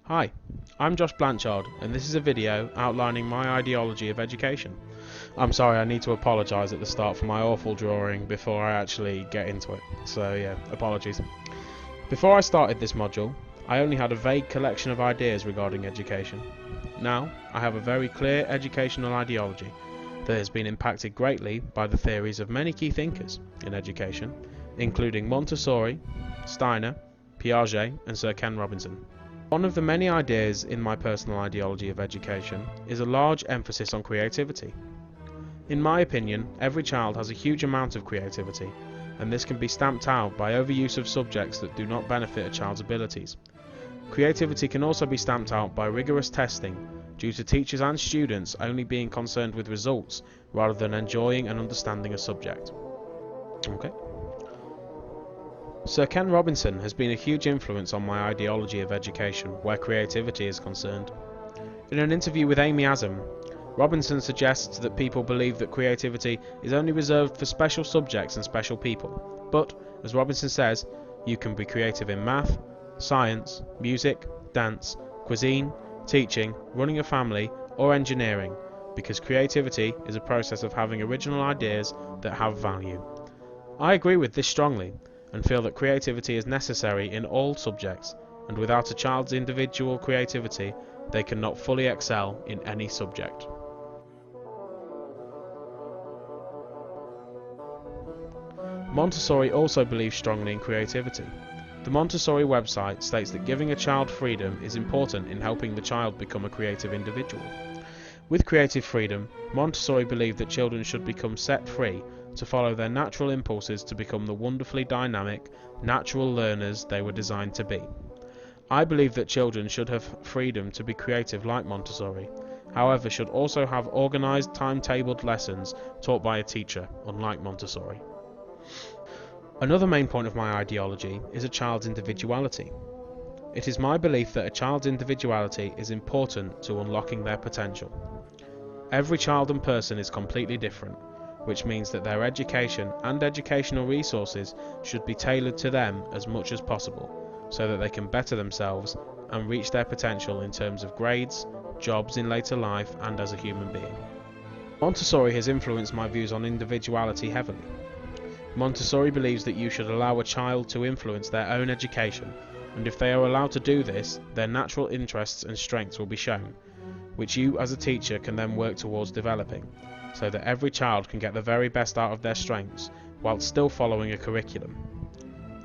Hi, I'm Josh Blanchard, and this is a video outlining my ideology of education. I'm sorry, I need to apologise at the start for my awful drawing before I actually get into it, so yeah, apologies. Before I started this module, I only had a vague collection of ideas regarding education. Now, I have a very clear educational ideology that has been impacted greatly by the theories of many key thinkers in education, including Montessori, Steiner, Piaget, and Sir Ken Robinson. One of the many ideas in my personal ideology of education is a large emphasis on creativity. In my opinion, every child has a huge amount of creativity, and this can be stamped out by overuse of subjects that do not benefit a child's abilities. Creativity can also be stamped out by rigorous testing, due to teachers and students only being concerned with results rather than enjoying and understanding a subject. Okay. Sir Ken Robinson has been a huge influence on my ideology of education where creativity is concerned. In an interview with Amy Asam, Robinson suggests that people believe that creativity is only reserved for special subjects and special people, but, as Robinson says, you can be creative in math, science, music, dance, cuisine, teaching, running a family, or engineering, because creativity is a process of having original ideas that have value. I agree with this strongly, and feel that creativity is necessary in all subjects, and without a child's individual creativity, they cannot fully excel in any subject. Montessori also believes strongly in creativity. The Montessori website states that giving a child freedom is important in helping the child become a creative individual. With creative freedom, Montessori believed that children should become set free to follow their natural impulses to become the wonderfully dynamic, natural learners they were designed to be. I believe that children should have freedom to be creative like Montessori, however should also have organised, timetabled lessons taught by a teacher, unlike Montessori. Another main point of my ideology is a child's individuality. It is my belief that a child's individuality is important to unlocking their potential. Every child and person is completely different, which means that their education and educational resources should be tailored to them as much as possible, so that they can better themselves and reach their potential in terms of grades, jobs in later life, and as a human being. Montessori has influenced my views on individuality heavily. Montessori believes that you should allow a child to influence their own education, and if they are allowed to do this, their natural interests and strengths will be shown, which you as a teacher can then work towards developing, so that every child can get the very best out of their strengths, whilst still following a curriculum.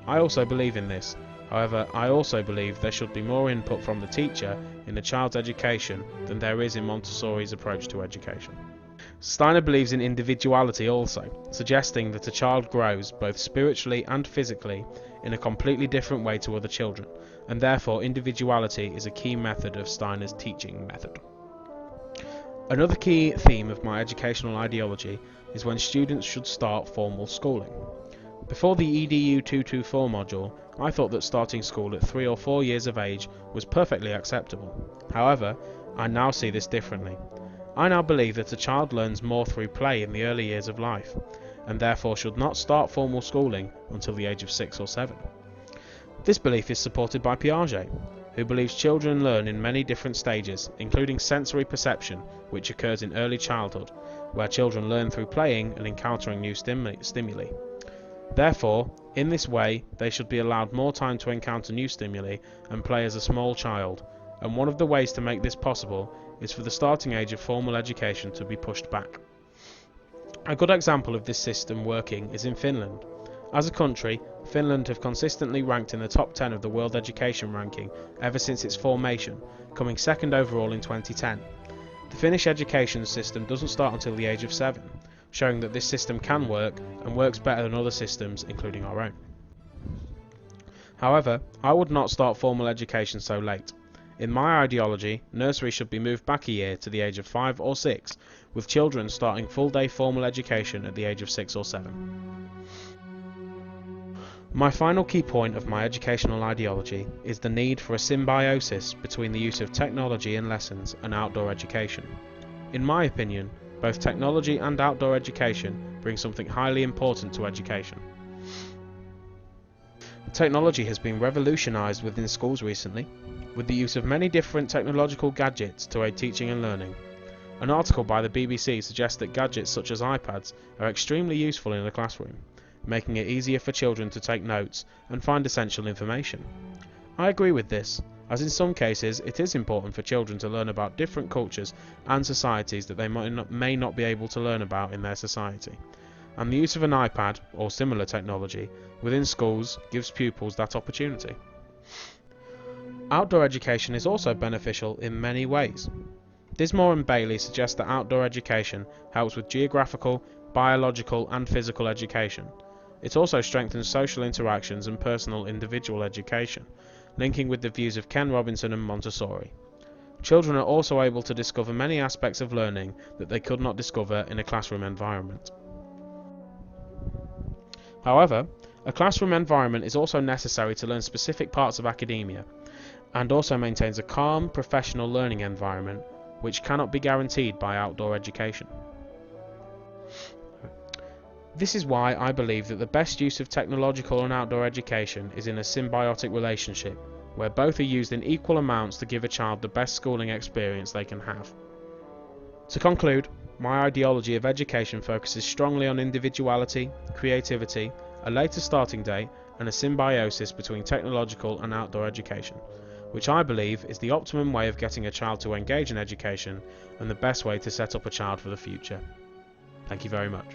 I also believe in this, however I also believe there should be more input from the teacher in a child's education than there is in Montessori's approach to education. Steiner believes in individuality also, suggesting that a child grows both spiritually and physically in a completely different way to other children, and therefore individuality is a key method of Steiner's teaching method. Another key theme of my educational ideology is when students should start formal schooling. Before the EDU224 module, I thought that starting school at 3 or 4 years of age was perfectly acceptable. However, I now see this differently. I now believe that a child learns more through play in the early years of life, and therefore should not start formal schooling until the age of 6 or 7. This belief is supported by Piaget, who believes children learn in many different stages, including sensory perception, which occurs in early childhood, where children learn through playing and encountering new stimuli. Therefore, in this way, they should be allowed more time to encounter new stimuli and play as a small child, and one of the ways to make this possible is for the starting age of formal education to be pushed back. A good example of this system working is in Finland. As a country, Finland have consistently ranked in the top 10 of the World Education Ranking ever since its formation, coming second overall in 2010. The Finnish education system doesn't start until the age of 7, showing that this system can work and works better than other systems, including our own. However, I would not start formal education so late. In my ideology, nursery should be moved back a year to the age of 5 or 6, with children starting full-day formal education at the age of 6 or 7. My final key point of my educational ideology is the need for a symbiosis between the use of technology in lessons and outdoor education. In my opinion, both technology and outdoor education bring something highly important to education. Technology has been revolutionised within schools recently, with the use of many different technological gadgets to aid teaching and learning. An article by the BBC suggests that gadgets such as iPads are extremely useful in a classroom, making it easier for children to take notes and find essential information. I agree with this, as in some cases it is important for children to learn about different cultures and societies that they may not be able to learn about in their society, and the use of an iPad or similar technology within schools gives pupils that opportunity. Outdoor education is also beneficial in many ways. Dismore and Bailey suggest that outdoor education helps with geographical, biological and physical education. It also strengthens social interactions and personal individual education, linking with the views of Ken Robinson and Montessori. Children are also able to discover many aspects of learning that they could not discover in a classroom environment. However, a classroom environment is also necessary to learn specific parts of academia, and also maintains a calm, professional learning environment, which cannot be guaranteed by outdoor education. This is why I believe that the best use of technological and outdoor education is in a symbiotic relationship, where both are used in equal amounts to give a child the best schooling experience they can have. To conclude, my ideology of education focuses strongly on individuality, creativity, a later starting date, and a symbiosis between technological and outdoor education, which I believe is the optimum way of getting a child to engage in education and the best way to set up a child for the future. Thank you very much.